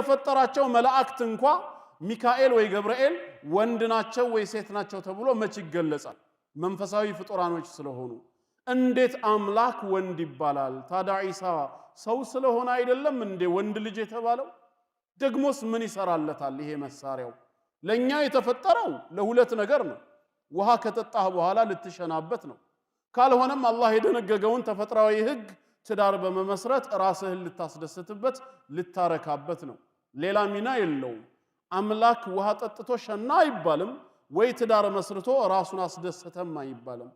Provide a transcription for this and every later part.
የፈጠራቸው መላእክት እንኳን ሚካኤል ወይ ገብርኤል ወንድ ናቸው ወይ ሴት ናቸው ተብሎ መች ይገለጻል? መንፈሳዊ ፍጡራኖች ስለሆኑ እንዴት አምላክ ወንድ ይባላል? ታዲያ ኢሳ ሰው ስለሆነ አይደለም እንዴ ወንድ ልጅ የተባለው? ደግሞስ ምን ይሰራለታል ይሄ መሳሪያው? ለኛ የተፈጠረው ለሁለት ነገር ነው። ውሃ ከጠጣህ በኋላ ልትሸናበት ነው። ካልሆነም አላህ የደነገገውን ተፈጥሯዊ ህግ ትዳር በመመስረት ራስህን ልታስደስትበት ልታረካበት ነው። ሌላ ሚና የለውም። አምላክ ውሃ ጠጥቶ ሸና አይባልም፣ ወይ ትዳር መስርቶ ራሱን አስደሰተም አይባልም።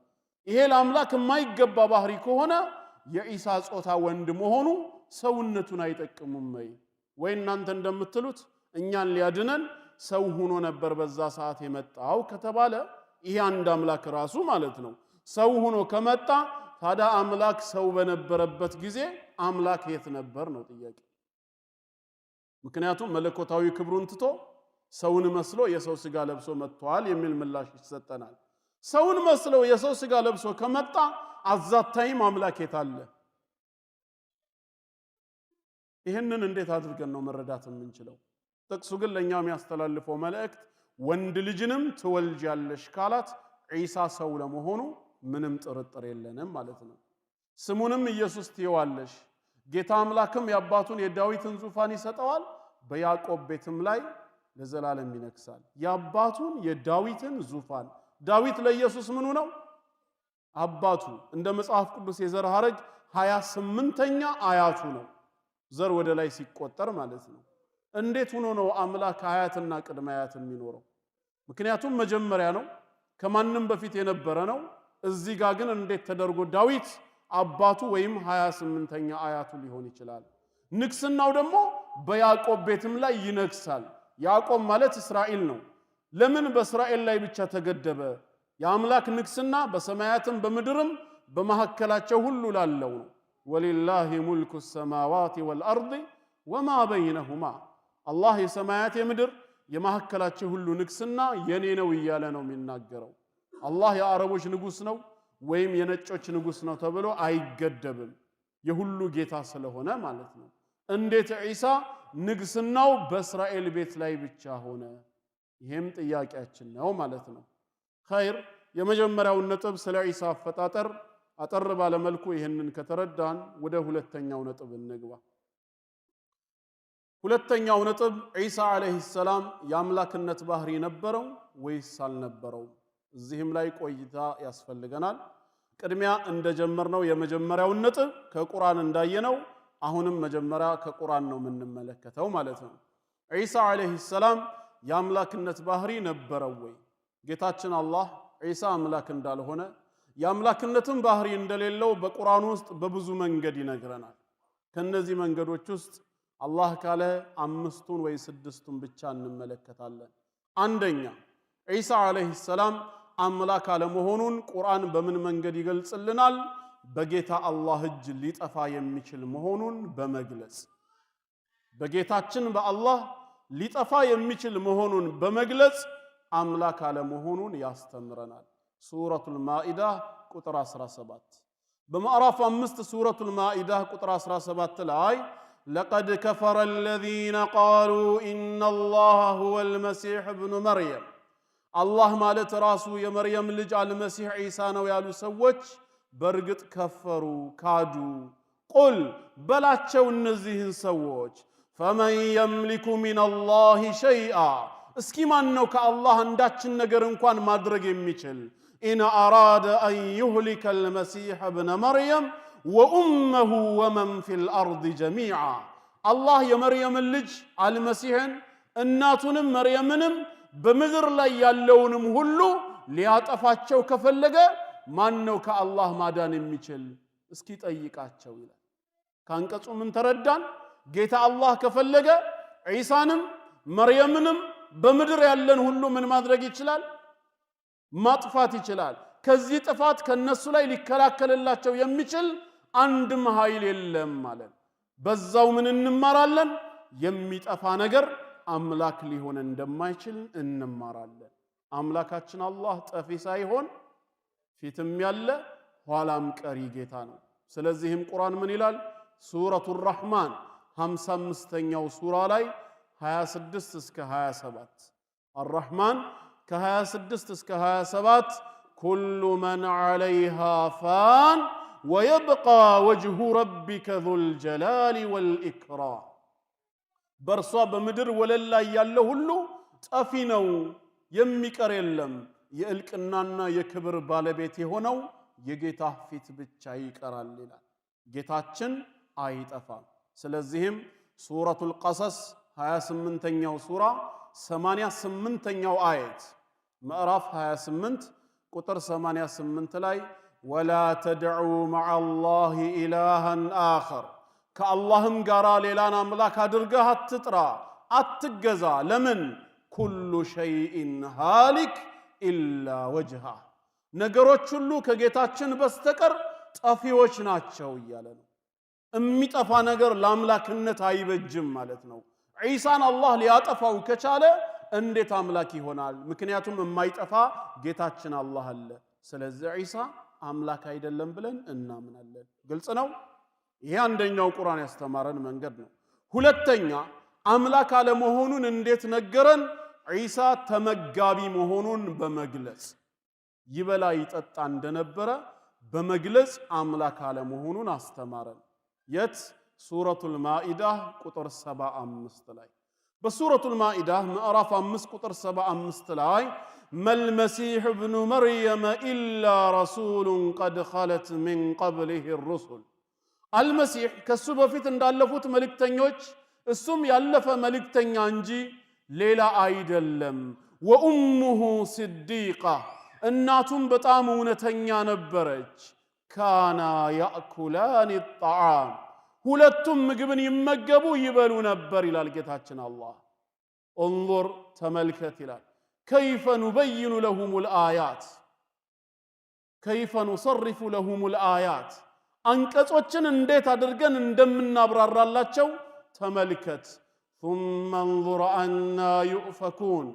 ይሄ ለአምላክ የማይገባ ባህሪ ከሆነ የኢሳ ጾታ ወንድ መሆኑ ሰውነቱን አይጠቅምም ወይ እናንተ እንደምትሉት እኛን ሊያድነን ሰው ሆኖ ነበር በዛ ሰዓት የመጣው ከተባለ ይሄ አንድ አምላክ ራሱ ማለት ነው። ሰው ሆኖ ከመጣ ታዲያ አምላክ ሰው በነበረበት ጊዜ አምላክ የት ነበር ነው ጥያቄ። ምክንያቱም መለኮታዊ ክብሩን ትቶ ሰውን መስሎ የሰው ስጋ ለብሶ መጥቷል የሚል ምላሽ ይሰጠናል። ሰውን መስሎ የሰው ስጋ ለብሶ ከመጣ አዛታይም አምላክ የት አለ? ይሄንን እንዴት አድርገን ነው መረዳት የምንችለው? ጥቅሱ ግን ለኛ የሚያስተላልፈው መልእክት ወንድ ልጅንም ትወልጃለሽ ካላት ኢሳ ሰው ለመሆኑ ምንም ጥርጥር የለንም ማለት ነው። ስሙንም ኢየሱስ ትይዋለሽ፣ ጌታ አምላክም የአባቱን የዳዊትን ዙፋን ይሰጠዋል፣ በያዕቆብ ቤትም ላይ ለዘላለም ይነግሳል። የአባቱን የዳዊትን ዙፋን። ዳዊት ለኢየሱስ ምኑ ነው? አባቱ። እንደ መጽሐፍ ቅዱስ የዘር ሐረግ 28ኛ አያቱ ነው። ዘር ወደ ላይ ሲቆጠር ማለት ነው። እንዴት ሆኖ ነው አምላክ አያትና ቅድመ አያት የሚኖረው? ምክንያቱም መጀመሪያ ነው፣ ከማንም በፊት የነበረ ነው። እዚህ ጋር ግን እንዴት ተደርጎ ዳዊት አባቱ ወይም 28ኛ አያቱ ሊሆን ይችላል? ንግስናው ደግሞ በያዕቆብ ቤትም ላይ ይነግሳል። ያዕቆብ ማለት እስራኤል ነው። ለምን በእስራኤል ላይ ብቻ ተገደበ? የአምላክ ንግስና በሰማያትም በምድርም በመሐከላቸው ሁሉ ላለው ነው። ወሊላሂ ሙልኩ ሰማዋት ወልአርድ ወማ በይነሁማ። አላህ የሰማያት የምድር የመሐከላቸው ሁሉ ንግስና የኔ ነው እያለ ነው የሚናገረው። አላህ የአረቦች ንጉስ ነው ወይም የነጮች ንጉስ ነው ተብሎ አይገደብም፣ የሁሉ ጌታ ስለሆነ ማለት ነው። እንዴት ኢሳ ንግስናው በእስራኤል ቤት ላይ ብቻ ሆነ? ይሄም ጥያቄያችን ነው ማለት ነው። ኸይር፣ የመጀመሪያውን ነጥብ ስለ ኢሳ አፈጣጠር አጠር ባለ መልኩ ይሄንን ከተረዳን ወደ ሁለተኛው ነጥብ እንግባ። ሁለተኛው ነጥብ ኢሳ አለይሂ ሰላም የአምላክነት ባህሪ ነበረው ወይስ አልነበረው? እዚህም ላይ ቆይታ ያስፈልገናል። ቅድሚያ እንደጀመርነው የመጀመሪያውን ነጥብ ከቁርአን እንዳየነው አሁንም መጀመሪያ ከቁርአን ነው የምንመለከተው ማለት ነው። ኢሳ አለይሂ ሰላም የአምላክነት ባህሪ ነበረው ወይ? ጌታችን አላህ ኢሳ አምላክ እንዳልሆነ የአምላክነትን ባህሪ እንደሌለው በቁርአን ውስጥ በብዙ መንገድ ይነግረናል። ከነዚህ መንገዶች ውስጥ አላህ ካለ 5ቱን ወይ 6ቱን ብቻ እንመለከታለን። አንደኛ ኢሳ አለይሂ ሰላም አምላክ አለመሆኑን ቁርአን በምን መንገድ ይገልጽልናል? በጌታ አላህ እጅ ሊጠፋ የሚችል መሆኑን በመግለጽ በጌታችን በአላህ ሊጠፋ የሚችል መሆኑን በመግለጽ አምላክ አለመሆኑን ያስተምረናል። ሱረቱል ማኢዳ ቁጥር 17 በማዕራፍ 5 ሱረቱል ማኢዳ ቁጥር 17 ላይ لقد كفر الذين قالوا إن الله هو المسيح ابن مريم الله ማለት ራሱ የመርየም ልጅ አልመሲህ ኢሳ ነው ያሉ ሰዎች በርግጥ ከፈሩ ካዱ። ቁል በላቸው እነዚህን ሰዎች فمن يملك من الله شيئا እስኪ ማን ነው ከአላህ አንዳችን ነገር እንኳን ማድረግ የሚችል? إن أراد أن يهلك المسيح ابن مريم وأمه ومن في الأرض جميعا الله የመርየም ልጅ አልመሲህን እናቱንም መርየምንም በምድር ላይ ያለውንም ሁሉ ሊያጠፋቸው ከፈለገ ማን ነው ከአላህ ማዳን የሚችል? እስኪ ጠይቃቸው ይላል። ካንቀጹ ምን ተረዳን? ጌታ አላህ ከፈለገ ኢሳንም መርየምንም በምድር ያለን ሁሉ ምን ማድረግ ይችላል? ማጥፋት ይችላል። ከዚህ ጥፋት ከነሱ ላይ ሊከላከልላቸው የሚችል አንድም ኃይል የለም ማለት። በዛው ምን እንማራለን? የሚጠፋ ነገር አምላክ ሊሆን እንደማይችል እንማራለን። አምላካችን አላህ ጠፊ ሳይሆን ፊትም ያለ ኋላም ቀሪ ጌታ ነው። ስለዚህም ቁርአን ምን ይላል? ሱረቱ ረህማን 55ኛው ሱራ ላይ 26 እስከ 27 الرحمن ከ26 እስከ 27 كل من عليها فان ويبقى وجه ربك ذو الجلال والإكرام በርሷ በምድር ወለል ላይ ያለ ሁሉ ጠፊ ነው የሚቀር የለም የእልቅናና የክብር ባለቤት የሆነው የጌታ ፊት ብቻ ይቀራል ይላል ጌታችን አይጠፋም ስለዚህም ሱረቱል ቀሰስ 28ኛው ሱራ 88ኛው አየት ምዕራፍ 28 ቁጥር 88 ላይ ولا تدعوا مع الله إلها آخر ከአላህም ጋራ ሌላን አምላክ አድርገህ አትጥራ አትገዛ ለምን ኩሉ ሸይኢን ሃሊክ ኢላ ወጅሃ ነገሮች ሁሉ ከጌታችን በስተቀር ጠፊዎች ናቸው እያለ ነው የሚጠፋ ነገር ለአምላክነት አይበጅም ማለት ነው ዒሳን አላህ ሊያጠፋው ከቻለ እንዴት አምላክ ይሆናል ምክንያቱም የማይጠፋ ጌታችን አላህ አለ ስለዚህ ዒሳ አምላክ አይደለም ብለን እናምናለን ግልጽ ነው ይሄ አንደኛው ቁርአን ያስተማረን መንገድ ነው ሁለተኛ አምላክ አለመሆኑን እንዴት ነገረን ዒሳ ተመጋቢ መሆኑን በመግለጽ ይበላ ይጠጣ እንደነበረ በመግለጽ አምላክ አለመሆኑን አስተማረን የት ሱረቱል ማኢዳ ቁጥር 75 ላይ በሱረቱል ማኢዳ ምዕራፍ 5 ቁጥር 75 ላይ መልመሲህ ኢብኑ መርየም ኢላ ረሱሉን ቀድ ኸለት ሚን ቀብሊሂ الرسل አልመሲህ ከሱ በፊት እንዳለፉት መልእክተኞች እሱም ያለፈ መልእክተኛ እንጂ ሌላ አይደለም ወኡሙሁ ሲዲቃ እናቱም በጣም እውነተኛ ነበረች ካና ያእኩላን الطعام ሁለቱም ምግብን ይመገቡ ይበሉ ነበር ይላል ጌታችን አላህ انظر ተመልከት ይላል كيف نبين لهم الآيات كيف نصرف لهم الآيات አንቀጾችን እንዴት አድርገን እንደምናብራራላቸው ተመልከት ثم انظر أنا يؤفكون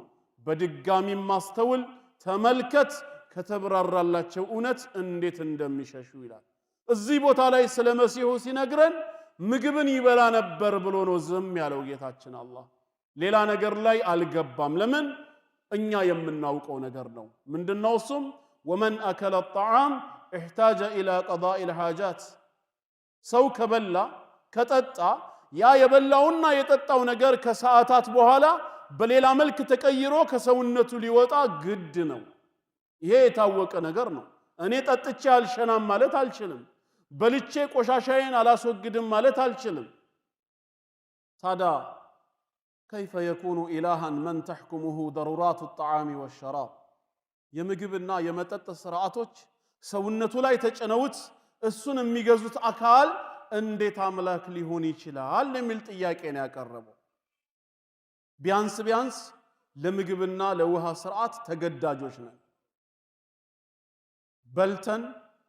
በድጋሚ ማስተውል ተመልከት ከተብራራላቸው እውነት እንዴት እንደሚሸሹ ይላል እዚህ ቦታ ላይ ስለ መሲሁ ሲነግረን ምግብን ይበላ ነበር ብሎ ነው ዝም ያለው ጌታችን አላህ ሌላ ነገር ላይ አልገባም ለምን እኛ የምናውቀው ነገር ነው ምንድነው እሱም ومن أكل الطعام احتاج إلى قضاء الحاجات ሰው ከበላ ከጠጣ ያ የበላውና የጠጣው ነገር ከሰዓታት በኋላ በሌላ መልክ ተቀይሮ ከሰውነቱ ሊወጣ ግድ ነው ይሄ የታወቀ ነገር ነው እኔ ጠጥቼ አልሸናም ማለት አልችልም በልቼ ቆሻሻዬን አላስወግድም ማለት አልችልም ታዲያ كيف يكون إلها من تحكمه ضرورات الطعام والشراب የምግብና የመጠጥ ስርዓቶች ሰውነቱ ላይ ተጨነውት እሱን የሚገዙት አካል እንዴት አምላክ ሊሆን ይችላል የሚል ጥያቄ ነው ያቀረበው ቢያንስ ለምግብና ለውሃ ስርዓት ተገዳጆች ነን በልተን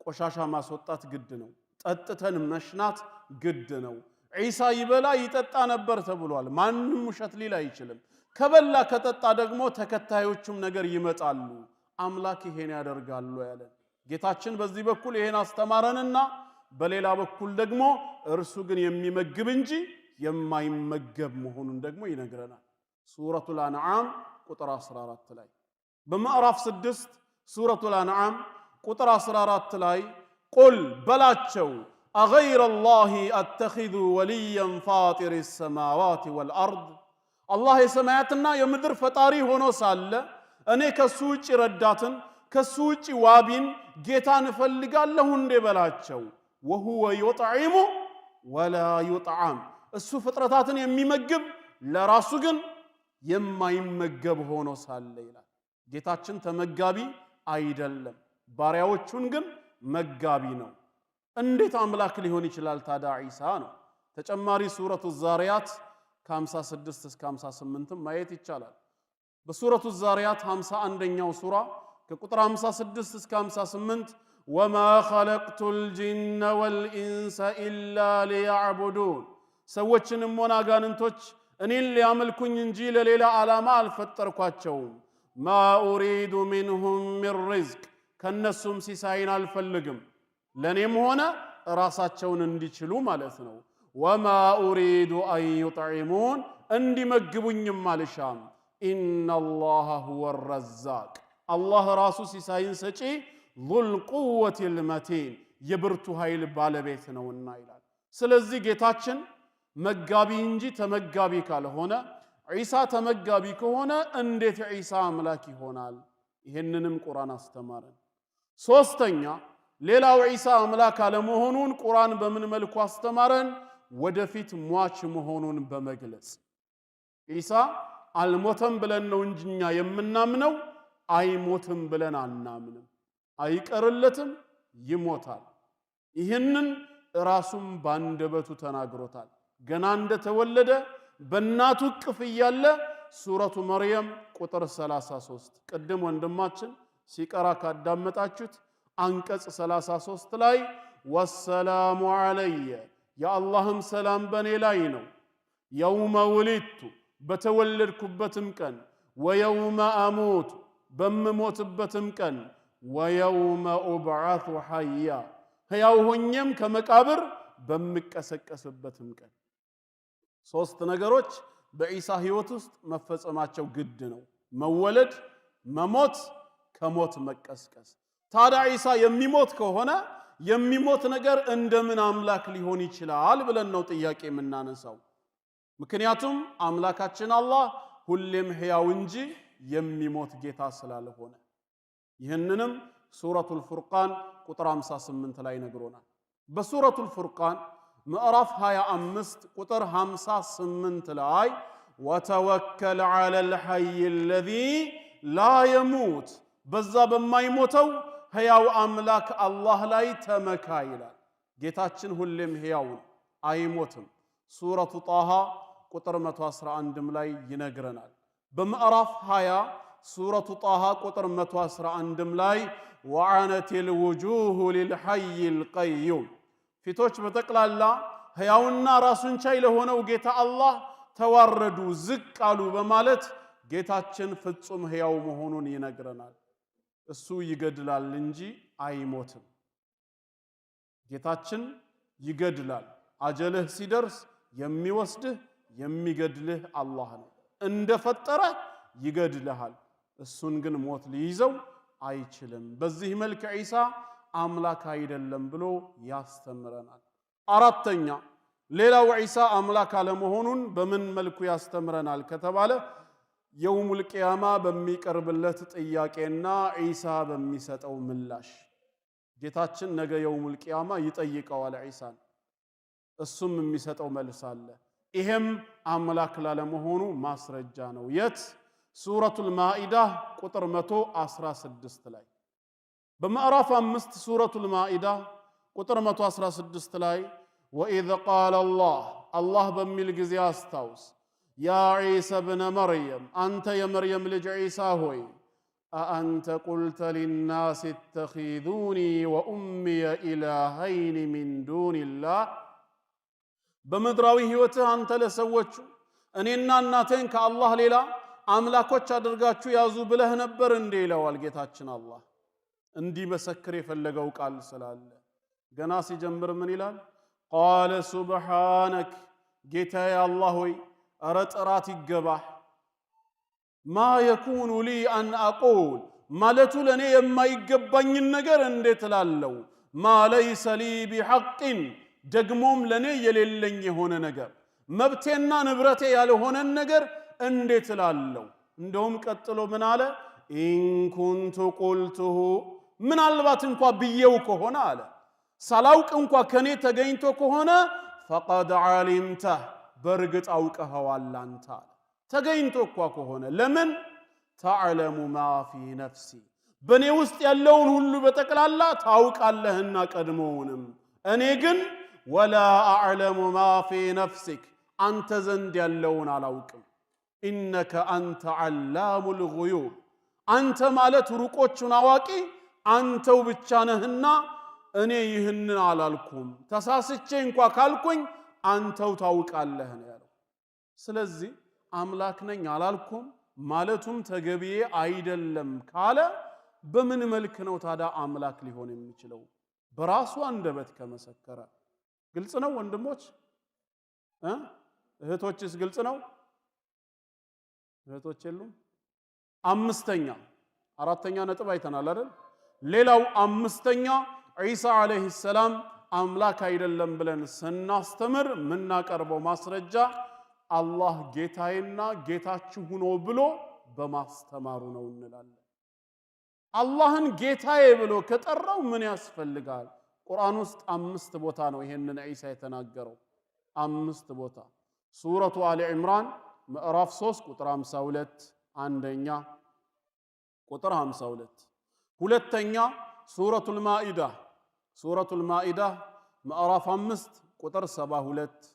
ቆሻሻ ማስወጣት ግድ ነው ጠጥተን መሽናት ግድ ነው ዒሳ ይበላ ይጠጣ ነበር ተብሏል ማንንም ውሸት ሊል አይችልም ከበላ ከጠጣ ደግሞ ተከታዮቹም ነገር ይመጣሉ አምላክ ይሄን ያደርጋሉ ያለ ጌታችን በዚህ በኩል ይሄን አስተማረንና በሌላ በኩል ደግሞ እርሱ ግን የሚመግብ እንጂ የማይመገብ መሆኑን ደግሞ ይነግረናል ሱረቱል አንዓም ቁጥር 14 ላይ በምዕራፍ 6 ሱረቱል አንዓም ቁጥር 14 ላይ ቁል በላቸው أغير الله أتخذ وليا فاطر السماوات والأرض الله يسمعتنا يمدر فطاري هونو سال أني كسوچ رداتن كسوچ وابين جيتان فلقالله اندي بلاتشو وهو يطعم ولا يطعم السو فطرتاتن يميمجب لراسو ግን የማይመገብ ሆኖ ሳለ ይላል ጌታችን ተመጋቢ አይደለም ባሪያዎቹን ግን መጋቢ ነው እንዴት አምላክ ሊሆን ይችላል ታዲያ ዒሳ ነው ተጨማሪ ሱረቱ ዛሪያት ከ56 እስከ 58 ማየት ይቻላል በሱረቱ ዛሪያት 51ኛው ሱራ ከቁጥር 56 እስከ 58 وما خلقت الجن والانس الا ليعبدون ሰዎችንም ሆነ አጋንንቶች እኔን ሊያመልኩኝ እንጂ ለሌላ ዓላማ አልፈጠርኳቸውም ما اريد منهم من رزق ከነሱም ሲሳይን አልፈልግም ለኔም ሆነ ራሳቸውን እንዲችሉ ማለት ነው ወማ ኡሪዱ አን ዩጥዒሙን እንዲመግቡኝም አልሻም። ኢነላሃ ሁወ ረዛቅ አላህ ራሱ ሲሳይን ሰጪ ዙል ቁወቲል መቲን የብርቱ ኃይል ባለቤት ነውና ይላል። ስለዚህ ጌታችን መጋቢ እንጂ ተመጋቢ ካልሆነ ዒሳ ተመጋቢ ከሆነ እንዴት ዒሳ አምላክ ይሆናል? ይህንንም ቁርአን አስተማረን። ሶስተኛ ሌላው ዒሳ አምላክ አለመሆኑን ቁርአን በምን መልኩ አስተማረን? ወደፊት ሟች መሆኑን በመግለጽ ዒሳ አልሞተም ብለን ነው እንጂኛ የምናምነው አይሞትም ብለን አናምንም። አይቀርለትም፣ ይሞታል። ይህንን ራሱም ባንደበቱ ተናግሮታል። ገና እንደተወለደ በእናቱ እቅፍ እያለ ሱረቱ መርየም ቁጥር 33 ቅድም ወንድማችን ሲቀራ ካዳመጣችሁት አንቀጽ 33 ላይ ወሰላሙ ዐለየ የአላህም ሰላም በኔ ላይ ነው የውመ ውሊድቱ በተወለድኩበትም ቀን ወየውመ አሙቱ በምሞትበትም ቀን ወየውመ ኡብዐቱ ሐያ ሕያው ሆኜም ከመቃብር በምቀሰቀስበትም ቀን። ሶስት ነገሮች በዒሳ ህይወት ውስጥ መፈጸማቸው ግድ ነው። መወለድ፣ መሞት፣ ከሞት መቀስቀስ። ታዲያ ዒሳ የሚሞት ከሆነ የሚሞት ነገር እንደምን አምላክ ሊሆን ይችላል ብለን ነው ጥያቄ የምናነሳው። ምክንያቱም አምላካችን አላህ ሁሌም ሕያው እንጂ የሚሞት ጌታ ስላልሆነ። ይህንንም ሱረቱል ፉርቃን ቁጥር 58 ላይ ነግሮናል። በሱረቱል ፉርቃን ምዕራፍ 25 ቁጥር 58 ላይ ወተወከል ዐለል ሐይ አለዚ ላ የሙት በዛ በማይሞተው ሕያው አምላክ አላህ ላይ ተመካ ይላል። ጌታችን ሁሌም ሕያው ነው፣ አይሞትም። ሱረቱ ጣሃ ቁጥር 111 ላይ ይነግረናል። በምዕራፍ 20 ሱረቱ ጣሃ ቁጥር 111 ላይ ወዐነቲል ውጁሁ ሊልሐይል ቀዩም ፊቶች በጠቅላላ ሕያውና ራሱን ቻይ ለሆነው ጌታ አላህ ተዋረዱ፣ ዝቅ አሉ በማለት ጌታችን ፍጹም ሕያው መሆኑን ይነግረናል። እሱ ይገድላል እንጂ አይሞትም። ጌታችን ይገድላል። አጀልህ ሲደርስ የሚወስድህ የሚገድልህ አላህ ነው። እንደፈጠረ ይገድልሃል። እሱን ግን ሞት ሊይዘው አይችልም። በዚህ መልክ ዒሳ አምላክ አይደለም ብሎ ያስተምረናል። አራተኛ ሌላው ዒሳ አምላክ አለመሆኑን በምን መልኩ ያስተምረናል ከተባለ የውሙል ቂያማ በሚቀርብለት ጥያቄና ዒሳ በሚሰጠው ምላሽ። ጌታችን ነገ የውሙል ቂያማ ይጠይቀዋል ዒሳን፣ እሱም የሚሰጠው መልስ አለ። ይሄም አምላክ ላለመሆኑ ማስረጃ ነው። የት? ሱረቱል ማኢዳ ቁጥር 116 ላይ። በምዕራፍ 5 ሱረቱል ማኢዳ ቁጥር 116 ላይ ወኢዝ ቃለ አላህ በሚል ጊዜ አስታውስ፣ ያ ዒሳ ብነ መርየም አንተ የመርየም ልጅ ዒሳ ሆይ አአንተ ቁልተ ሊናስ እተኺዙኒ ወኡሚየ ኢላሃይኒ ሚን ዱኒላህ በምድራዊ ሕይወትህ አንተ ለሰዎቹ እኔና እናቴን ከአላህ ሌላ አምላኮች አድርጋችሁ ያዙ ብለህ ነበር እንዴ ይለዋል ጌታችን አላህ። እንዲመሰክር የፈለገው ቃል ስላለ ገና ሲጀምር ምን ይላል? ቃለ ሱብሓነክ ጌታዬ አላህ ሆይ እረ ጥራት ይገባህ። ማ የኩኑ ሊ አን አቁል ማለቱ ለእኔ የማይገባኝን ነገር እንዴት እላለሁ? ማ ለይሰ ሊ ቢሐቅን ደግሞም ለእኔ የሌለኝ የሆነ ነገር መብቴና ንብረቴ ያልሆነን ነገር እንዴት እላለሁ? እንደውም ቀጥሎ ምን አለ? ኢን ኩንቱ ቁልቱሁ ምናልባት እንኳ ብዬው ከሆነ አለ ሳላውቅ እንኳ ከኔ ተገኝቶ ከሆነ ፈቀድ ዓሊምተህ በርግጥ አውቀኸዋል አንተ አለ። ተገኝቶ እንኳ ከሆነ ለምን? ተዕለሙ ማ ፊ ነፍሲ በእኔ ውስጥ ያለውን ሁሉ በጠቅላላ ታውቃለህና ቀድሞውንም እኔ ግን ወላ አዕለሙ ማ ፊ ነፍሲክ አንተ ዘንድ ያለውን አላውቅም። ኢነከ አንተ ዓላሙል ጉዩብ አንተ ማለት ሩቆቹን አዋቂ አንተው ብቻ ነህና እኔ ይህንን አላልኩም። ተሳስቼ እንኳ ካልኩኝ አንተው ታውቃለህ ነው ያለው። ስለዚህ አምላክ ነኝ አላልኩም ማለቱም ተገቢዬ አይደለም ካለ በምን መልክ ነው ታዲያ አምላክ ሊሆን የሚችለው? በራሱ አንደበት ከመሰከረ ግልጽ ነው ወንድሞች። እህቶችስ ግልጽ ነው? እህቶች የሉም? አምስተኛ አራተኛ ነጥብ አይተናል አይደል? ሌላው አምስተኛ ዒሳ አለይሂ ሰላም አምላክ አይደለም ብለን ስናስተምር ምናቀርበው ማስረጃ አላህ ጌታዬና ጌታችሁ ነው ብሎ በማስተማሩ ነው እንላለን። አላህን ጌታዬ ብሎ ከጠራው ምን ያስፈልጋል? ቁርአን ውስጥ 5 ቦታ ነው ይሄንን ዒሳ የተናገረው። 5 ቦታ ሱረቱ አሊ ዒምራን ምዕራፍ 3 ቁጥር 52 አንደኛ ቁጥር 52 ሁለተኛ ሱረቱል ማኢዳ ምዕራፍ 5 ቁጥር 72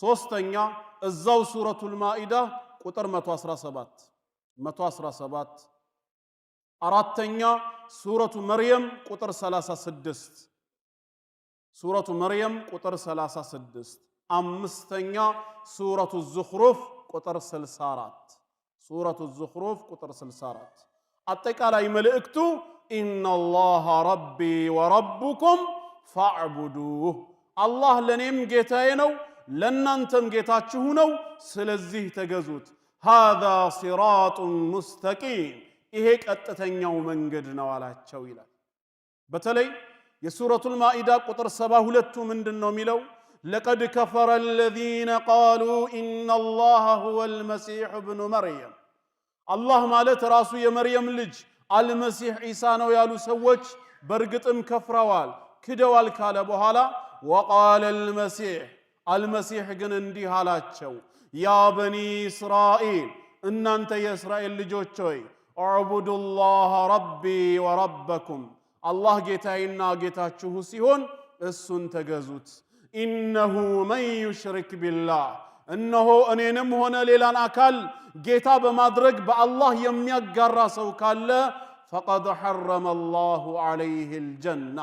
ሶስተኛ እዛው ሱረቱል ማኢዳ ቁጥር 117 አራተኛ ሱረቱ መርየም ቁጥር 36 አምስተኛ ሱረቱ ዙኽሩፍ ቁጥር 64 አጠቃላይ መልእክቱ ኢነላሃ ረቢ ወረቡኩም ፈዕቡዱህ አላህ ለኔም ጌታዬ ነው ለናንተም ጌታችሁ ነው ስለዚህ ተገዙት ሃዛ ሲራጡን ሙስተቂም ይሄ ቀጥተኛው መንገድ ነው አላቸው ይላል። በተለይ የሱረቱል ማኢዳ ቁጥር 72 ምንድነው የሚለው? ለቀድ ከፈረ الذين قالوا ان الله هو المسيح ابن مريم አላህ ማለት ራሱ የመርየም ልጅ አልመሲህ ዒሳ ነው ያሉ ሰዎች በርግጥም ከፍረዋል ክደዋል ካለ በኋላ وقال المسيح ግን እንዲህ አላቸው ያ በኒ እስራኤል እናንተ የእስራኤል ልጆች ሆይ اعبدوا الله ربي وربكم አላህ ጌታዬና ጌታችሁ ሲሆን እሱን ተገዙት ኢነሁ መን ዩሽሪክ ቢላህ እነሆ እኔንም ሆነ ሌላን አካል ጌታ በማድረግ በአላህ የሚያጋራ ሰው ካለ ፈቀድ ሐረመ አላሁ ዐለይሂ አልጀና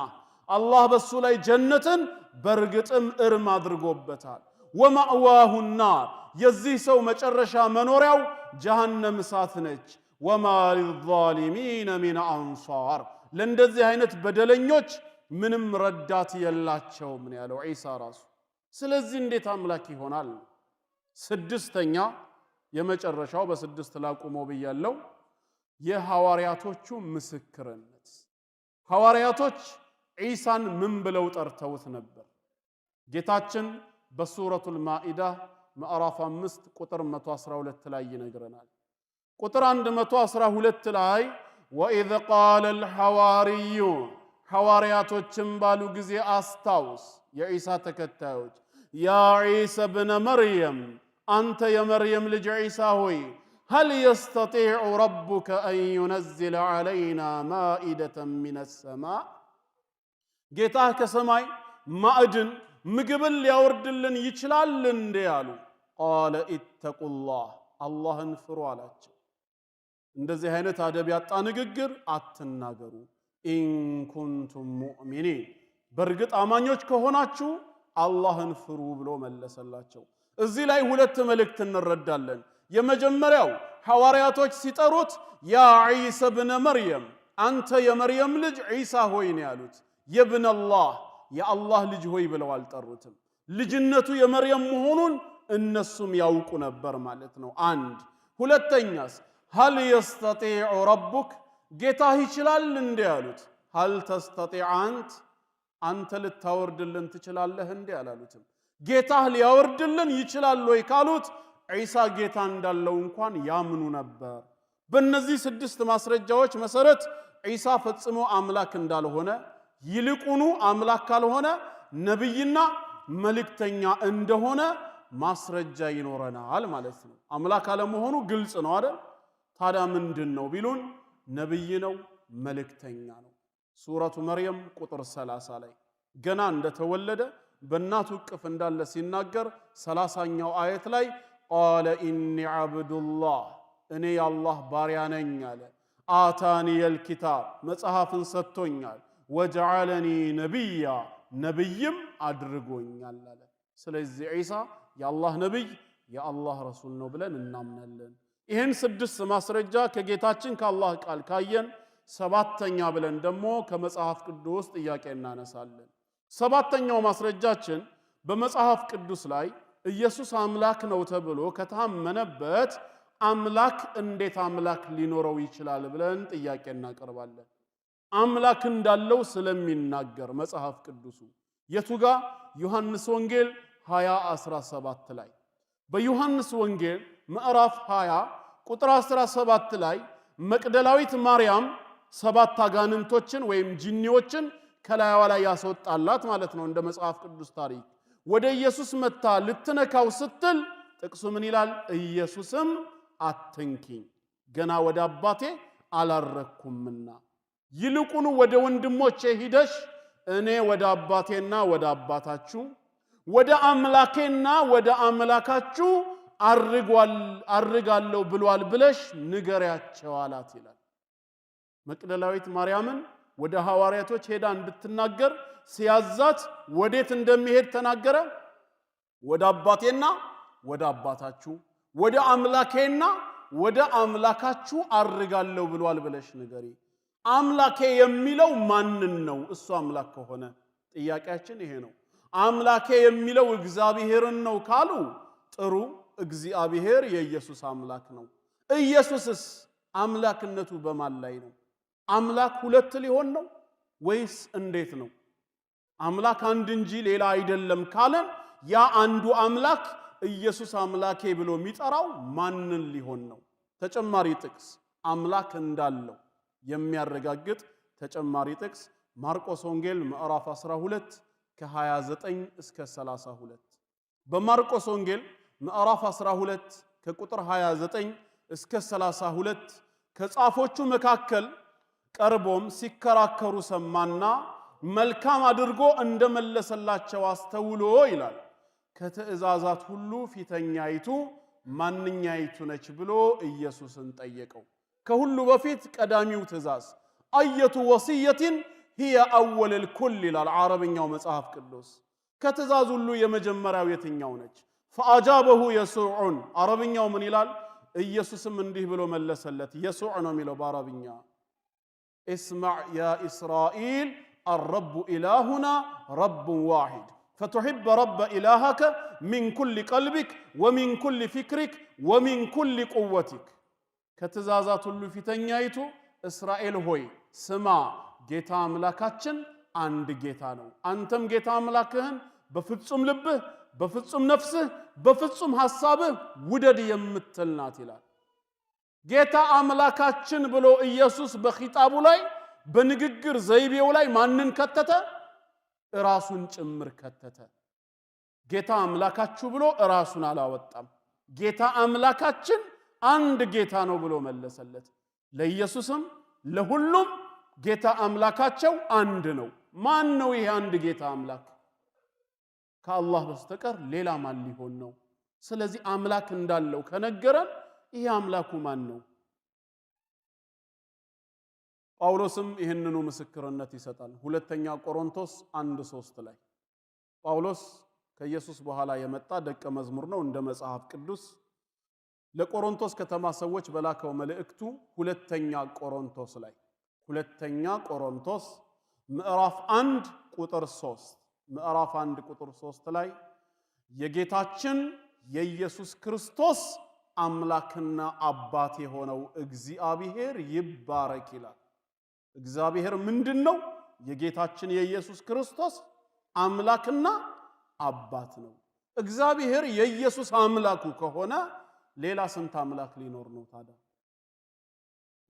አላህ በሱ ላይ ጀነትን በርግጥም እርም አድርጎበታል። ወማእዋሁ ናር የዚህ ሰው መጨረሻ መኖሪያው ጀሃነም እሳት ነች። ወማ ሊዛሊሚን ሚን አንሳር ለእንደዚህ አይነት በደለኞች ምንም ረዳት የላቸውም ነው ያለው ዒሳ ራሱ። ስለዚህ እንዴት አምላክ ይሆናል? ስድስተኛ የመጨረሻው በስድስት ላቁመው ብያለሁ። የሐዋርያቶቹ ምስክርነት። ሐዋርያቶች ዒሳን ምን ብለው ጠርተውት ነበር? ጌታችን በሱረቱል ማኢዳ ምዕራፍ 5 ቁጥር 112 ላይ ይነግረናል። ቁጥር 112 ላይ ወኢዝ ቃለ አልሐዋርዩን ሐዋርያቶችም ባሉ ጊዜ አስታውስ፣ የዒሳ ተከታዮች ያ ዒሳ ብነ መርየም አንተ የመርየም ልጅ ዒሳ ሆይ هل يستطيع ربك أن ينزل علينا مائدة من السماء ጌታህ ከሰማይ ማዕድን ምግብን ሊያወርድልን ይችላል እንዴ አሉ። ቃለ ኢተቁላህ አላህን ፍሩ አላቸው። እንደዚህ አይነት አደብ ያጣ ንግግር አትናገሩ። ኢን ኩንቱም ሙእሚኒን በርግጥ አማኞች ከሆናችሁ አላህን ፍሩ ብሎ መለሰላቸው። እዚህ ላይ ሁለት መልእክት እንረዳለን። የመጀመሪያው ሐዋርያቶች ሲጠሩት ያ ዒሳ ብነ መርየም አንተ የመርየም ልጅ ዒሳ ሆይ ነው ያሉት። የብነላህ የአላህ ልጅ ሆይ ብለው አልጠሩትም። ልጅነቱ የመርየም መሆኑን እነሱም ያውቁ ነበር ማለት ነው። አንድ ሁለተኛስ هل يستطيع ربك ጌታህ ይችላል እንዴ ያሉት። هل تستطيع አንተ ልታወርድልን ትችላለህ እንዴ አላሉትም። ጌታህ ሊያወርድልን ይችላል ወይ ካሉት ዒሳ ጌታ እንዳለው እንኳን ያምኑ ነበር። በእነዚህ 6 ማስረጃዎች መሰረት ዒሳ ፈጽሞ አምላክ እንዳልሆነ ይልቁኑ አምላክ ካልሆነ ነብይና መልእክተኛ እንደሆነ ማስረጃ ይኖረናል ማለት ነው። አምላክ አለመሆኑ ግልጽ ነው አይደል? ታዲያ ምንድነው ቢሉን ነብይ ነው፣ መልእክተኛ ነው። ሱረቱ መርየም ቁጥር 30 ላይ ገና እንደተወለደ በእናቱ እቅፍ እንዳለ ሲናገር 30ኛው አየት ላይ ቃለ ኢኒ ዐብዱላህ እኔ የአላህ ባሪያ ነኝ አለ። አታኒየል ኪታብ መጽሐፍን ሰጥቶኛል፣ ወጀዐለኒ ነቢያ ነብይም አድርጎኛል አለ። ስለዚህ ዒሳ የአላህ ነብይ የአላህ ረሱል ነው ብለን እናምናለን። ይህን 6 ማስረጃ ከጌታችን ከአላህ ቃል ካየን 7ኛ ብለን ደግሞ ከመጽሐፍ ቅዱስ ጥያቄ እናነሳለን። ሰባተኛው ማስረጃችን በመጽሐፍ ቅዱስ ላይ ኢየሱስ አምላክ ነው ተብሎ ከታመነበት አምላክ እንዴት አምላክ ሊኖረው ይችላል ብለን ጥያቄ እናቀርባለን። አምላክ እንዳለው ስለሚናገር መጽሐፍ ቅዱሱ የቱጋ ዮሐንስ ወንጌል 20:17 ላይ በዮሐንስ ወንጌል ምዕራፍ 20 ቁጥር 17 ላይ መቅደላዊት ማርያም 7 አጋንንቶችን ወይም ጂኒዎችን ከላይዋ ላይ ያስወጣላት ማለት ነው። እንደ መጽሐፍ ቅዱስ ታሪክ ወደ ኢየሱስ መታ ልትነካው ስትል ጥቅሱ ምን ይላል? ኢየሱስም አትንኪኝ ገና ወደ አባቴ አላረኩምና ይልቁኑ ወደ ወንድሞቼ ሂደሽ እኔ ወደ አባቴና ወደ አባታችሁ ወደ አምላኬና ወደ አምላካችሁ አርጋለሁ ብሏል ብለሽ ንገሪያቸው አላት ይላል። መቅደላዊት ማርያምን ወደ ሐዋርያቶች ሄዳ እንድትናገር ሲያዛት ወዴት እንደሚሄድ ተናገረ? ወደ አባቴና ወደ አባታችሁ ወደ አምላኬና ወደ አምላካችሁ አርጋለሁ ብሏል ብለሽ ንገሪ። አምላኬ የሚለው ማንን ነው? እሱ አምላክ ከሆነ ጥያቄያችን ይሄ ነው። አምላኬ የሚለው እግዚአብሔርን ነው ካሉ ጥሩ፣ እግዚአብሔር የኢየሱስ አምላክ ነው። ኢየሱስስ አምላክነቱ በማን ላይ ነው? አምላክ ሁለት ሊሆን ነው ወይስ እንዴት ነው? አምላክ አንድ እንጂ ሌላ አይደለም ካለን ያ አንዱ አምላክ ኢየሱስ አምላኬ ብሎ የሚጠራው ማንን ሊሆን ነው? ተጨማሪ ጥቅስ አምላክ እንዳለው የሚያረጋግጥ ተጨማሪ ጥቅስ ማርቆስ ወንጌል ምዕራፍ 12 ከ29 እስከ 32 በማርቆስ ወንጌል ምዕራፍ 12 ከቁጥር 29 እስከ 32 ከጻፎቹ መካከል ቀርቦም ሲከራከሩ ሰማና መልካም አድርጎ እንደመለሰላቸው አስተውሎ ይላል ከትእዛዛት ሁሉ ፊተኛይቱ ማንኛይቱ ነች ብሎ ኢየሱስን ጠየቀው። ከሁሉ በፊት ቀዳሚው ትእዛዝ አየቱ ወሲየቲን هي اول الكل ይላል አረብኛው መጽሐፍ ቅዱስ። ከትእዛዝ ሁሉ የመጀመሪያው የትኛው ነች? فاجابه يسوع አረብኛው ምን ይላል? ኢየሱስም እንዲህ ብሎ መለሰለት። የሱዕ ነው የሚለው በአረብኛ اسمع يا إسرائيل الرب إلهنا رب واحد فتحب رب إلهك من كل قلبك ومن كل فكرك ومن كل قوتك كتزازات اللي في تنيايتو إسرائيل هوي سما ጌታ አምላካችን አንድ ጌታ ነው። አንተም ጌታ አምላክህን በፍጹም ልብህ በፍጹም ነፍስህ በፍጹም ሐሳብህ ውደድ የምትልናት ይላል። ጌታ አምላካችን ብሎ ኢየሱስ በኺጣቡ ላይ በንግግር ዘይቤው ላይ ማንን ከተተ? ራሱን ጭምር ከተተ። ጌታ አምላካችሁ ብሎ ራሱን አላወጣም። ጌታ አምላካችን አንድ ጌታ ነው ብሎ መለሰለት። ለኢየሱስም ለሁሉም ጌታ አምላካቸው አንድ ነው። ማን ነው ይሄ አንድ ጌታ አምላክ? ከአላህ በስተቀር ሌላ ማን ሊሆን ነው? ስለዚህ አምላክ እንዳለው ከነገረን ይሄ አምላኩ ማን ነው? ጳውሎስም ይህንኑ ምስክርነት ይሰጣል። ሁለተኛ ቆሮንቶስ 1:3 ላይ ጳውሎስ ከኢየሱስ በኋላ የመጣ ደቀ መዝሙር ነው እንደ መጽሐፍ ቅዱስ ለቆሮንቶስ ከተማ ሰዎች በላከው መልእክቱ ሁለተኛ ቆሮንቶስ ላይ ሁለተኛ ቆሮንቶስ ምዕራፍ 1 ቁጥር 3 ምዕራፍ 1 ቁጥር 3 ላይ የጌታችን የኢየሱስ ክርስቶስ አምላክና አባት የሆነው እግዚአብሔር ይባረክ ይላል። እግዚአብሔር ምንድነው? የጌታችን የኢየሱስ ክርስቶስ አምላክና አባት ነው። እግዚአብሔር የኢየሱስ አምላኩ ከሆነ ሌላ ስንት አምላክ ሊኖር ነው ታዲያ?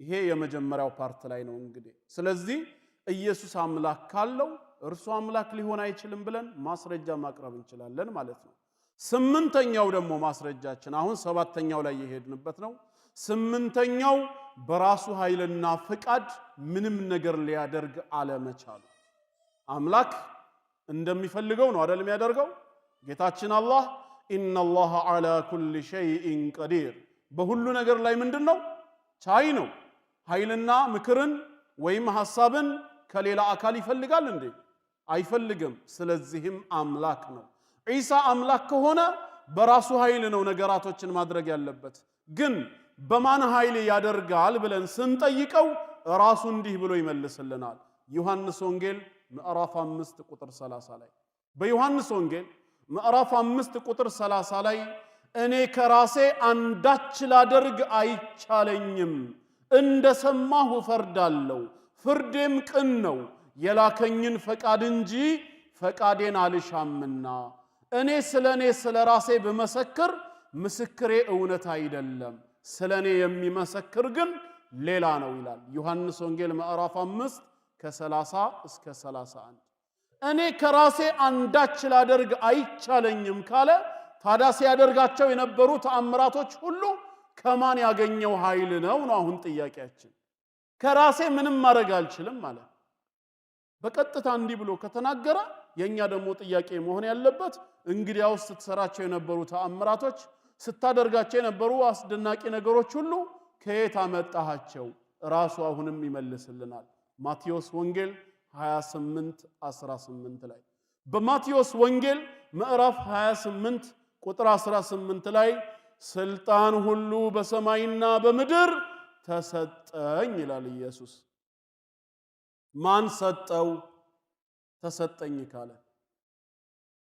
ይሄ የመጀመሪያው ፓርት ላይ ነው እንግዲህ። ስለዚህ ኢየሱስ አምላክ ካለው እርሱ አምላክ ሊሆን አይችልም ብለን ማስረጃ ማቅረብ እንችላለን ማለት ነው። ስምንተኛው ደግሞ ማስረጃችን አሁን ሰባተኛው ላይ የሄድንበት ነው። ስምንተኛው በራሱ ኃይልና ፍቃድ ምንም ነገር ሊያደርግ አለመቻሉ። አምላክ እንደሚፈልገው ነው አይደል የሚያደርገው? ጌታችን አላህ ኢነላህ ዐላ ኩሊ ሸይኢን ቀዲር በሁሉ ነገር ላይ ምንድነው? ቻይ ነው። ኃይልና ምክርን ወይም ሐሳብን ከሌላ አካል ይፈልጋል እንዴ? አይፈልግም። ስለዚህም አምላክ ነው። ዒሳ አምላክ ከሆነ በራሱ ኃይል ነው ነገራቶችን ማድረግ ያለበት። ግን በማን ኃይል ያደርጋል ብለን ስንጠይቀው ራሱ እንዲህ ብሎ ይመልስልናል። ዮሐንስ ወንጌል ምዕራፍ 5 ቁጥር 30 ላይ በዮሐንስ ወንጌል ምዕራፍ 5 ቁጥር 30 ላይ እኔ ከራሴ አንዳች ላደርግ አይቻለኝም እንደሰማሁ ፈርዳለሁ ፍርዴም ቅን ነው የላከኝን ፈቃድ እንጂ ፈቃዴን አልሻምና እኔ ስለኔ ስለራሴ በመሰክር ምስክሬ እውነት አይደለም ስለኔ የሚመሰክር ግን ሌላ ነው ይላል ዮሐንስ ወንጌል ምዕራፍ 5 ከ30 እስከ 31 እኔ ከራሴ አንዳች ላደርግ አይቻለኝም ካለ ታዲያ ሲያደርጋቸው የነበሩ ተአምራቶች ሁሉ ከማን ያገኘው ኃይል ነው አሁን ጥያቄያችን ከራሴ ምንም ማድረግ አልችልም ማለት በቀጥታ እንዲህ ብሎ ከተናገረ የኛ ደግሞ ጥያቄ መሆን ያለበት እንግዲያውስ ስትሰራቸው የነበሩ ተአምራቶች ስታደርጋቸው የነበሩ አስደናቂ ነገሮች ሁሉ ከየት አመጣሃቸው ራሱ አሁንም ይመልስልናል ማቴዎስ ወንጌል 28:18 ላይ በማቴዎስ ወንጌል ምዕራፍ 28 ቁጥር 18 ላይ ስልጣን ሁሉ በሰማይና በምድር ተሰጠኝ ይላል ኢየሱስ ማን ሰጠው ተሰጠኝ ካለ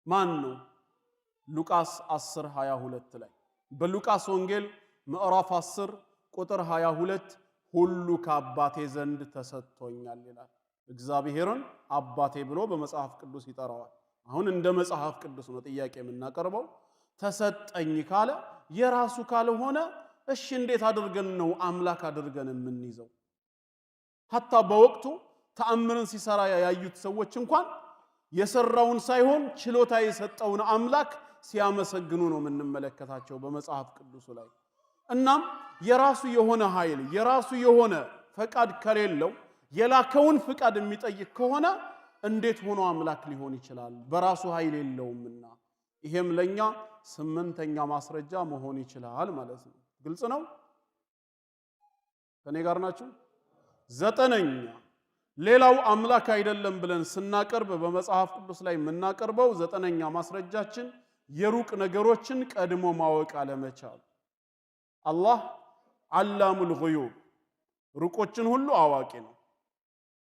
ማን ነው ሉቃስ 10:22 ላይ በሉቃስ ወንጌል ምዕራፍ 10 ቁጥር 22 ሁሉ ከአባቴ ዘንድ ተሰጥቶኛል ይላል እግዚአብሔርን አባቴ ብሎ በመጽሐፍ ቅዱስ ይጠራዋል አሁን እንደ መጽሐፍ ቅዱስ ነው ጥያቄ የምናቀርበው ተሰጠኝ ካለ የራሱ ካልሆነ እሺ እንዴት አድርገን ነው አምላክ አድርገን የምንይዘው hatta በወቅቱ ተአምርን ሲሰራ ያዩት ሰዎች እንኳን የሰራውን ሳይሆን ችሎታ የሰጠውን አምላክ ሲያመሰግኑ ነው የምንመለከታቸው በመጽሐፍ ቅዱስ ላይ እናም የራሱ የሆነ ኃይል የራሱ የሆነ ፈቃድ ከሌለው የላከውን ፈቃድ የሚጠይቅ ከሆነ እንዴት ሆኖ አምላክ ሊሆን ይችላል በራሱ ኃይል የለውምና ይሄም ለኛ 8ኛ ማስረጃ መሆን ይችላል ማለት ነው ግልጽ ነው ከኔ ጋር ናችሁ 9ኛ ሌላው አምላክ አይደለም ብለን ስናቀርብ በመጽሐፍ ቅዱስ ላይ የምናቀርበው 9ኛ ማስረጃችን የሩቅ ነገሮችን ቀድሞ ማወቅ አለመቻል አላህ አላሙል ጉዩብ ሩቆችን ሁሉ አዋቂ ነው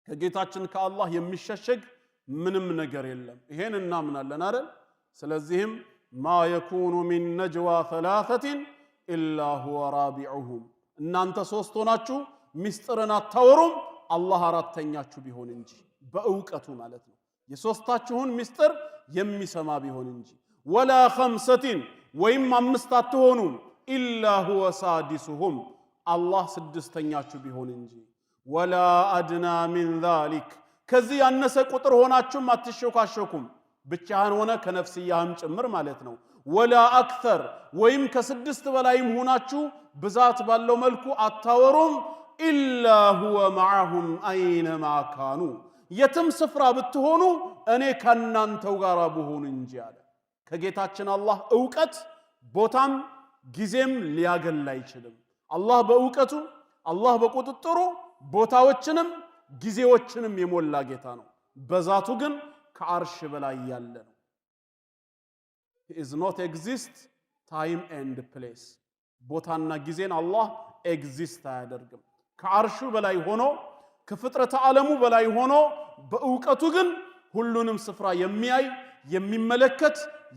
ከጌታችን ከአላህ የሚሸሸግ ምንም ነገር የለም ይሄን እናምናለን አይደል ስለዚህም ማ የኩኑ ሚን ነጅዋ ثلاثه ኢላ ሁወ ራቢዑሁም እናንተ ሶስት ሆናችሁ ሚስጥርን አታወሩም አላህ አራተኛችሁ ቢሆን እንጂ በእውቀቱ ማለት ነው የሶስታችሁን ሚስጥር የሚሰማ ቢሆን እንጂ ወላ خمسه ወይም አምስት አትሆኑም ኢላ ሁወ ሳዲሱሁም አላህ ስድስተኛችሁ ቢሆን እንጂ ወላ አድና ሚን ذلك ከዚህ ያነሰ ቁጥር ሆናችሁም አትሾካሾኩም ብቻህን ሆነ ከነፍስያህም ጭምር ማለት ነው ወላ አክተር ወይም ከስድስት በላይም ሆናችሁ ብዛት ባለው መልኩ አታወሩም ኢላ ሁወ ማዐሁም አይነማ ካኑ የትም ስፍራ ብትሆኑ እኔ ከናንተው ጋር ብሆን እንጂ አለ ከጌታችን አላህ ዕውቀት ቦታም ጊዜም ሊያገል አይችልም አላህ በዕውቀቱ አላህ በቁጥጥሩ ቦታዎችንም ጊዜዎችንም የሞላ ጌታ ነው በዛቱ ግን ከአርሽ በላይ ያለ ነው he is not exist time and place ቦታና ጊዜን አላህ ኤግዚስት አያደርግም ከአርሹ በላይ ሆኖ ከፍጥረተ ዓለሙ በላይ ሆኖ በዕውቀቱ ግን ሁሉንም ስፍራ የሚያይ የሚመለከት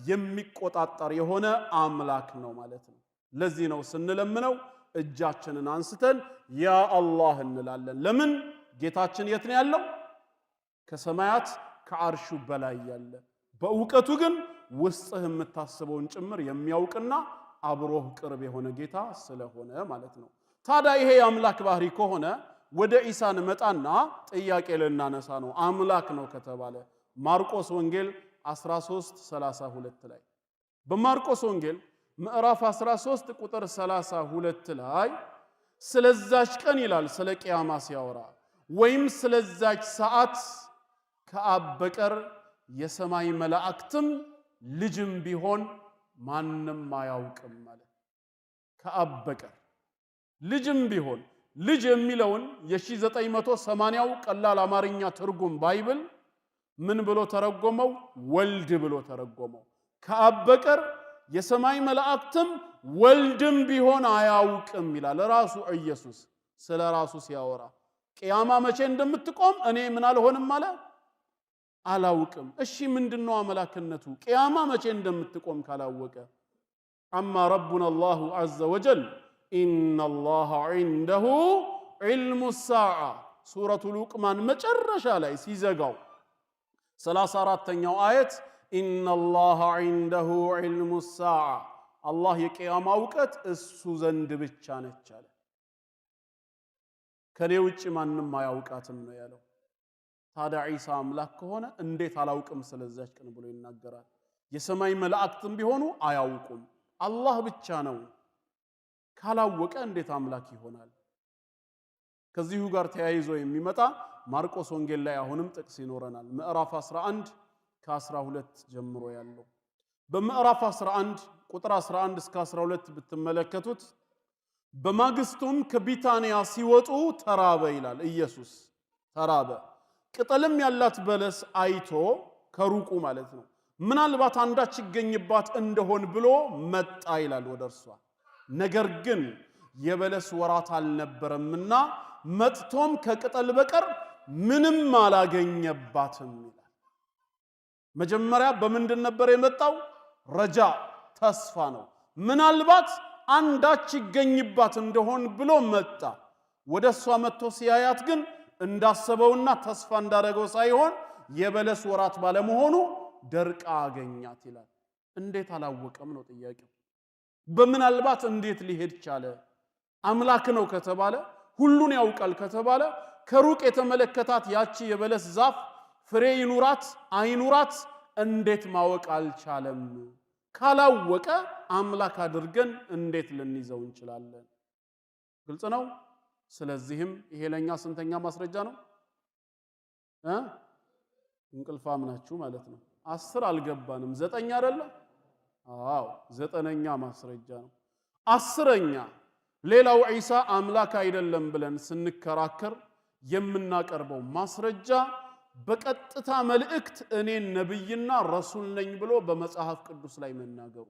የሚቆጣጣር የሆነ አምላክ ነው ማለት ነው ለዚህ ነው ስንለምነው እጃችንን አንስተን ያ አላህ እንላለን ለምን ጌታችን የት ነው ያለው ከሰማያት ከአርሹ በላይ ያለ በዕውቀቱ ግን ውስጥህ የምታስበውን ጭምር የሚያውቅና አብሮህ ቅርብ የሆነ ጌታ ስለሆነ ማለት ነው ታዲያ ይሄ የአምላክ ባህሪ ከሆነ ወደ ኢሳን መጣና ጥያቄ ልናነሳ ነው አምላክ ነው ከተባለ ማርቆስ ወንጌል 13:32 ላይ በማርቆስ ወንጌል ምዕራፍ 13 ቁጥር 32 ላይ ስለዛች ቀን ይላል ስለ ቂያማ ሲያወራ ወይም ስለዛች ሰዓት ከአብ በቀር የሰማይ መላእክትም ልጅም ቢሆን ማንንም አያውቅም ማለት ከአብ በቀር ልጅም ቢሆን ልጅ የሚለውን የ1980ው ቀላል አማርኛ ትርጉም ባይብል ምን ብሎ ተረጎመው ወልድ ብሎ ተረጎመው ከአብ በቀር የሰማይ መላእክትም ወልድም ቢሆን አያውቅም ይላል ራሱ ኢየሱስ ስለ ራሱ ሲያወራ ቂያማ መቼ እንደምትቆም እኔ ምን አልሆንም አለ አላውቅም። እሺ ምንድነው አምላክነቱ? ቅያማ መቼ እንደምትቆም ካላወቀ አማ ረቡና አላሁ ዐዘ ወጀል ኢነላሃ ዒንደሁ ዒልሙ ሳዓ ሱረቱ ሉቅማን መጨረሻ ላይ ሲዘጋው 34ኛው አየት ኢነላሃ ዒንደሁ ዒልሙ ሳዓ አላህ የቅያማ እውቀት እሱ ዘንድ ብቻ ነች አለ። ከኔ ውጭ ማንም አያውቃትም ነው ያለው። ታዲያ ዒሳ አምላክ ከሆነ እንዴት አላውቅም ስለዛች ቀን ብሎ ይናገራል? የሰማይ መላእክትም ቢሆኑ አያውቁም፣ አላህ ብቻ ነው። ካላወቀ እንዴት አምላክ ይሆናል? ከዚሁ ጋር ተያይዞ የሚመጣ ማርቆስ ወንጌል ላይ አሁንም ጥቅስ ይኖረናል። ምዕራፍ 11 ከ12 ጀምሮ ያለው በምዕራፍ 11 ቁጥር 11 እስከ 12 ብትመለከቱት በማግስቱም ከቢታንያ ሲወጡ ተራበ ይላል። ኢየሱስ ተራበ። ቅጠልም ያላት በለስ አይቶ ከሩቁ ማለት ነው ምናልባት አንዳች ይገኝባት እንደሆን ብሎ መጣ ይላል ወደ እርሷ። ነገር ግን የበለስ ወራት አልነበረምና መጥቶም ከቅጠል በቀር ምንም አላገኘባትም ይላል። መጀመሪያ በምንድን ነበር የመጣው? ረጃ ተስፋ ነው። ምናልባት አንዳች ይገኝባት እንደሆን ብሎ መጣ። ወደሷ መጥቶ ሲያያት ግን እንዳሰበውና ተስፋ እንዳደረገው ሳይሆን የበለስ ወራት ባለመሆኑ ደርቃ አገኛት ይላል። እንዴት አላወቀም ነው ጥያቄው። በምናልባት እንዴት ሊሄድ ቻለ? አምላክ ነው ከተባለ ሁሉን ያውቃል ከተባለ ከሩቅ የተመለከታት ያቺ የበለስ ዛፍ ፍሬ ይኑራት አይኑራት እንዴት ማወቅ አልቻለም? ካላወቀ አምላክ አድርገን እንዴት ልንይዘው እንችላለን? ግልጽ ነው። ስለዚህም ይሄ ለኛ ስንተኛ ማስረጃ ነው? እንቅልፋም ናችሁ ማለት ነው። 10 አልገባንም፣ 9 አይደለ? አዎ 9ኛ ማስረጃ ነው። 10ኛ ሌላው ዒሳ አምላክ አይደለም ብለን ስንከራከር የምናቀርበው ማስረጃ በቀጥታ መልእክት እኔ ነብይና ረሱል ነኝ ብሎ በመጽሐፍ ቅዱስ ላይ መናገሩ